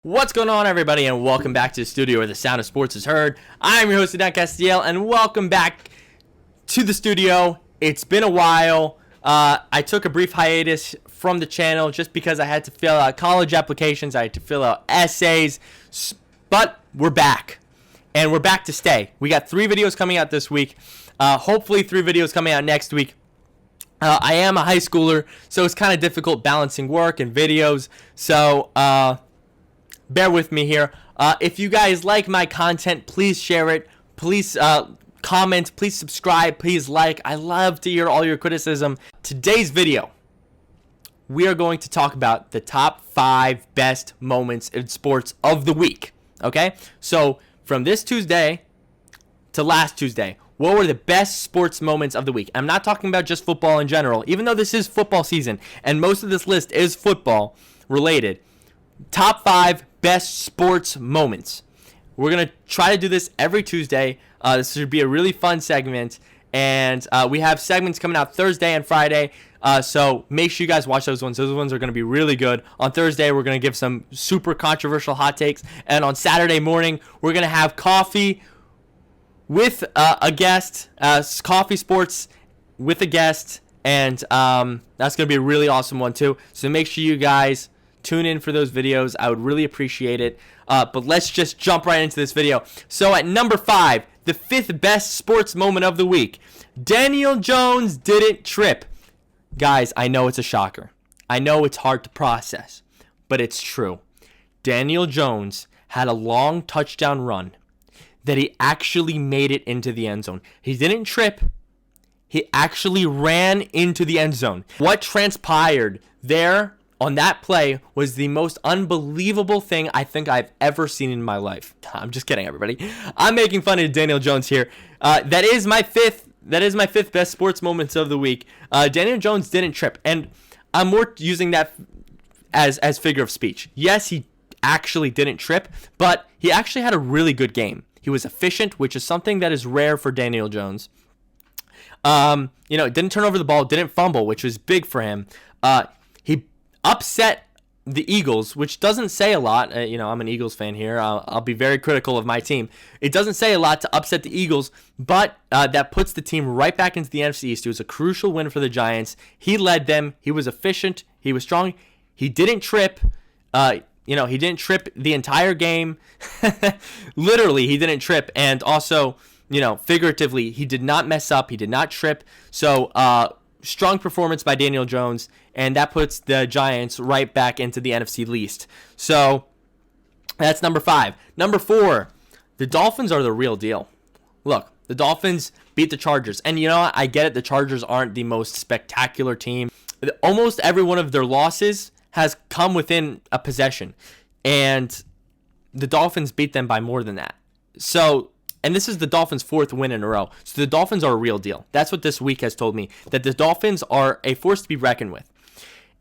What's going on, everybody, and welcome back to the studio where the sound of sports is heard. I'm your host, DeAndre Castiel, and welcome back to the studio. It's been a while. I took a brief hiatus from the channel just because I had to fill out college applications. I had to fill out essays, but we're back, and we're back to stay. We got 3 videos coming out this week, hopefully 3 videos coming out next week. I am a high schooler, so it's kind of difficult balancing work and videos, so bear with me here. If you guys like my content, please share it. Please comment. Please subscribe. Please like. I love to hear all your criticism. Today's video, we are going to talk about the top 5 best moments in sports of the week. Okay? So from this Tuesday to last Tuesday, what were the best sports moments of the week? I'm not talking about just football in general, even though this is football season, and most of this list is football related. Top 5 best sports moments. We're going to try to do this every Tuesday. This should be a really fun segment. And we have segments coming out Thursday and Friday. So make sure you guys watch those ones. Those ones are going to be really good. On Thursday, we're going to give some super controversial hot takes. And on Saturday morning, we're going to have coffee with a guest. Coffee sports with a guest. And that's going to be a really awesome one too. So make sure you guys tune in for those videos. I would really appreciate it. But let's just jump right into this video. So at number 5, the 5th best sports moment of the week. Daniel Jones didn't trip. Guys, I know it's a shocker. I know it's hard to process, but it's true. Daniel Jones had a long touchdown run that he actually made it into the end zone. He didn't trip. He actually ran into the end zone. What transpired there on that play was the most unbelievable thing I think I've ever seen in my life. I'm just kidding, everybody. I'm making fun of Daniel Jones here. That is my fifth best sports moments of the week. Daniel Jones didn't trip, and I'm more using that as figure of speech. Yes, he actually didn't trip, but he actually had a really good game. He was efficient, which is something that is rare for Daniel Jones. Didn't turn over the ball, didn't fumble, which was big for him. He upset the Eagles, which doesn't say a lot. I'm an Eagles fan here. I'll be very critical of my team. It doesn't say a lot to upset the Eagles, but that puts the team right back into the NFC East. It was a crucial win for the Giants. He led them. He was efficient. He was strong. He didn't trip. He didn't trip the entire game. Literally, he didn't trip. And also, figuratively, he did not mess up. He did not trip. So, strong performance by Daniel Jones, and that puts the Giants right back into the NFC least. So that's number 5. Number 4, the Dolphins are the real deal. Look, the Dolphins beat the Chargers, and I get it. The Chargers aren't the most spectacular team. Almost every one of their losses has come within a possession, and the Dolphins beat them by more than that. And this is the Dolphins' 4th win in a row. So the Dolphins are a real deal. That's what this week has told me, that the Dolphins are a force to be reckoned with.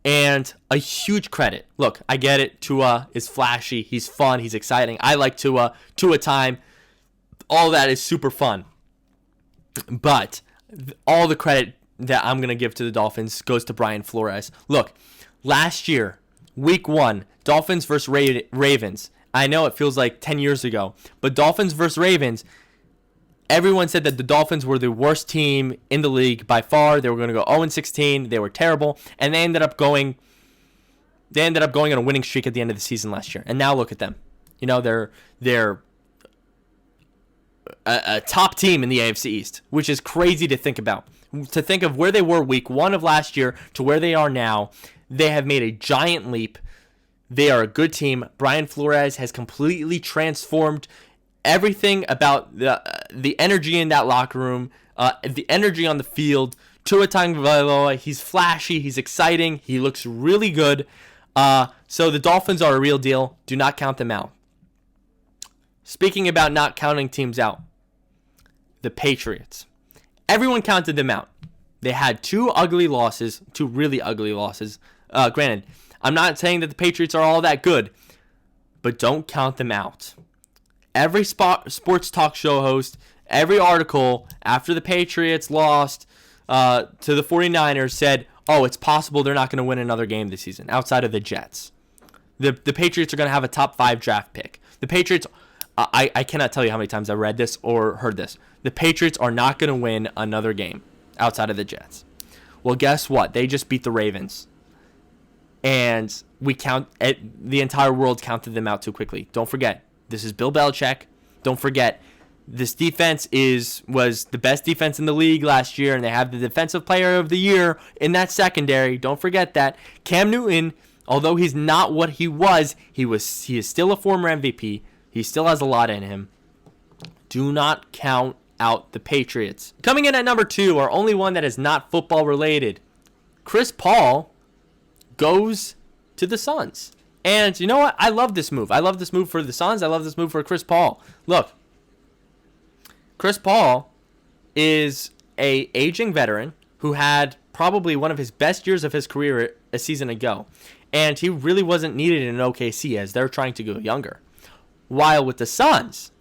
And a huge credit. Look, I get it. Tua is flashy. He's fun. He's exciting. I like Tua. Tua time. All that is super fun. But all the credit that I'm going to give to the Dolphins goes to Brian Flores. Look, last year, week 1, Dolphins versus Ravens. I know it feels like 10 years ago, but Dolphins versus Ravens, everyone said that the Dolphins were the worst team in the league by far. They were going to go 0-16. They were terrible, and they ended up going on a winning streak at the end of the season last year. And now look at them. They're a top team in the AFC East, which is crazy to think about. To think of where they were week 1 of last year to where they are now, they have made a giant leap. They are a good team. Brian Flores has completely transformed everything about the energy in that locker room, the energy on the field. Tua Tagovailoa, he's flashy, he's exciting, he looks really good. So the Dolphins are a real deal. Do not count them out. Speaking about not counting teams out, the Patriots. Everyone counted them out. They had 2 really ugly losses. Granted, I'm not saying that the Patriots are all that good, but don't count them out. Every sports talk show host, every article after the Patriots lost to the 49ers said, oh, it's possible they're not going to win another game this season outside of the Jets. The Patriots are going to have a top 5 draft pick. The Patriots, I cannot tell you how many times I read this or heard this. The Patriots are not going to win another game outside of the Jets. Well, guess what? They just beat the Ravens. And the entire world counted them out too quickly. Don't forget, this is Bill Belichick. Don't forget, this defense was the best defense in the league last year, and they have the defensive player of the year in that secondary. Don't forget that. Cam Newton, although he's not what he is still a former MVP. He still has a lot in him. Do not count out the Patriots. Coming in at number 2, our only one that is not football related. Chris Paul goes to the Suns. And you know what? I love this move. I love this move for the Suns. I love this move for Chris Paul. Look, Chris Paul is a aging veteran who had probably one of his best years of his career a season ago. And he really wasn't needed in OKC as they're trying to go younger. While with the Suns,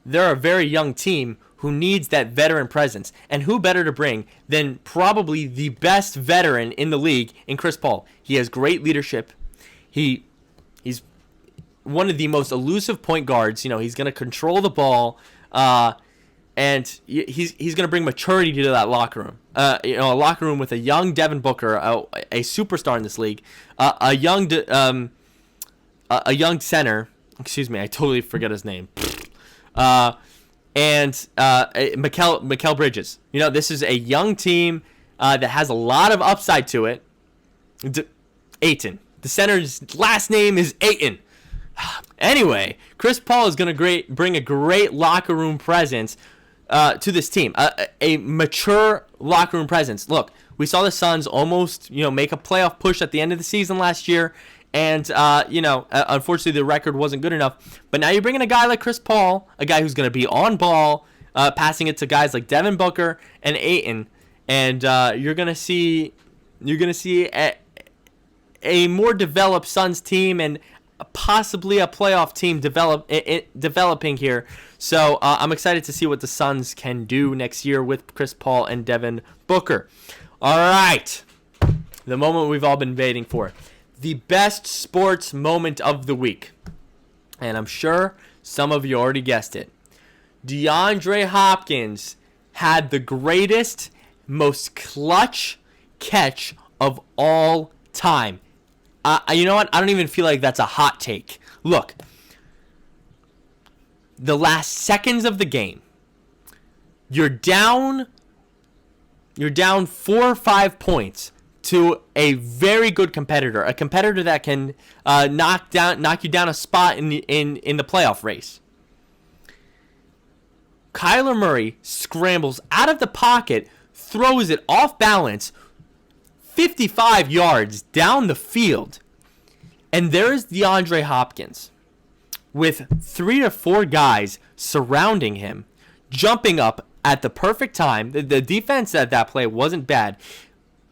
they're a very young team who needs that veteran presence. And who better to bring than probably the best veteran in the league in Chris Paul. He has great leadership. He's one of the most elusive point guards. You know, he's going to control the ball. And he's going to bring maturity to that locker room. A locker room with a young Devin Booker, a superstar in this league, a young center. Excuse me, I totally forget his name. And Mikal Bridges. You know, this is a young team that has a lot of upside to it. Ayton. The center's last name is Ayton. Anyway, Chris Paul is going to bring a great locker room presence to this team. A mature locker room presence. Look, we saw the Suns almost, make a playoff push at the end of the season last year. And, unfortunately, the record wasn't good enough. But now you're bringing a guy like Chris Paul, a guy who's going to be on ball, passing it to guys like Devin Booker and Ayton. And you're going to see a more developed Suns team and possibly a playoff team developing here. So I'm excited to see what the Suns can do next year with Chris Paul and Devin Booker. All right. The moment we've all been waiting for. The best sports moment of the week. And I'm sure some of you already guessed it. DeAndre Hopkins had the greatest, most clutch catch of all time. You know what? I don't even feel like that's a hot take. Look, the last seconds of the game, you're down 4 or 5 points to a very good competitor, a competitor that can knock you down a spot in the playoff race. Kyler Murray scrambles out of the pocket, throws it off balance, 55 yards down the field, and there's DeAndre Hopkins with 3 to 4 guys surrounding him, jumping up at the perfect time. The defense at that play wasn't bad.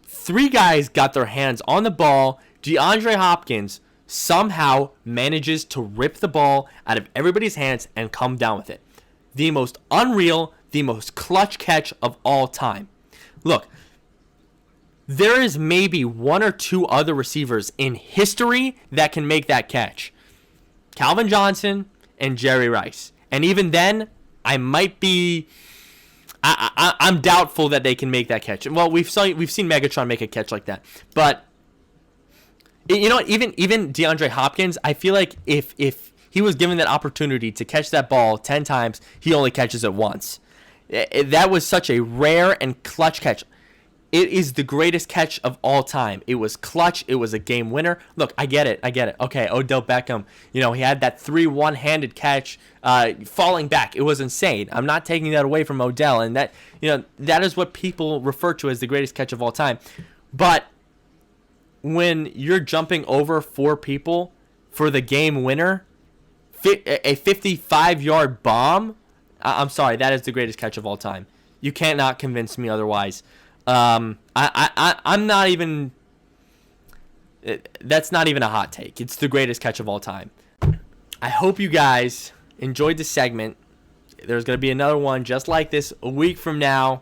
3 guys got their hands on the ball. DeAndre Hopkins somehow manages to rip the ball out of everybody's hands and come down with it. The most unreal, the most clutch catch of all time. Look, there is maybe 1 or 2 other receivers in history that can make that catch. Calvin Johnson and Jerry Rice. And even then, I'm doubtful that they can make that catch. Well, we've seen Megatron make a catch like that. But you know what? Even DeAndre Hopkins, I feel like if he was given that opportunity to catch that ball 10 times, he only catches it once. That was such a rare and clutch catch. It is the greatest catch of all time. It was clutch. It was a game winner. Look, I get it. Okay, Odell Beckham, he had that 3 one-handed catch falling back. It was insane. I'm not taking that away from Odell, and that is what people refer to as the greatest catch of all time. But when you're jumping over 4 people for the game winner, a 55-yard bomb, I'm sorry, that is the greatest catch of all time. You cannot convince me otherwise. I'm not even. That's not even a hot take. It's the greatest catch of all time. I hope you guys enjoyed this segment. There's going to be another one just like this a week from now.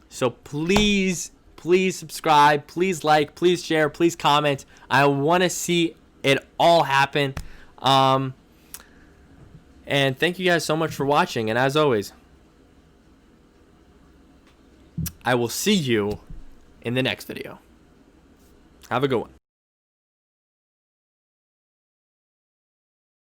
So please please subscribe, please like, please share, please comment. I want to see it all happen. And thank you guys so much for watching. And as always, I will see you in the next video. Have a good one.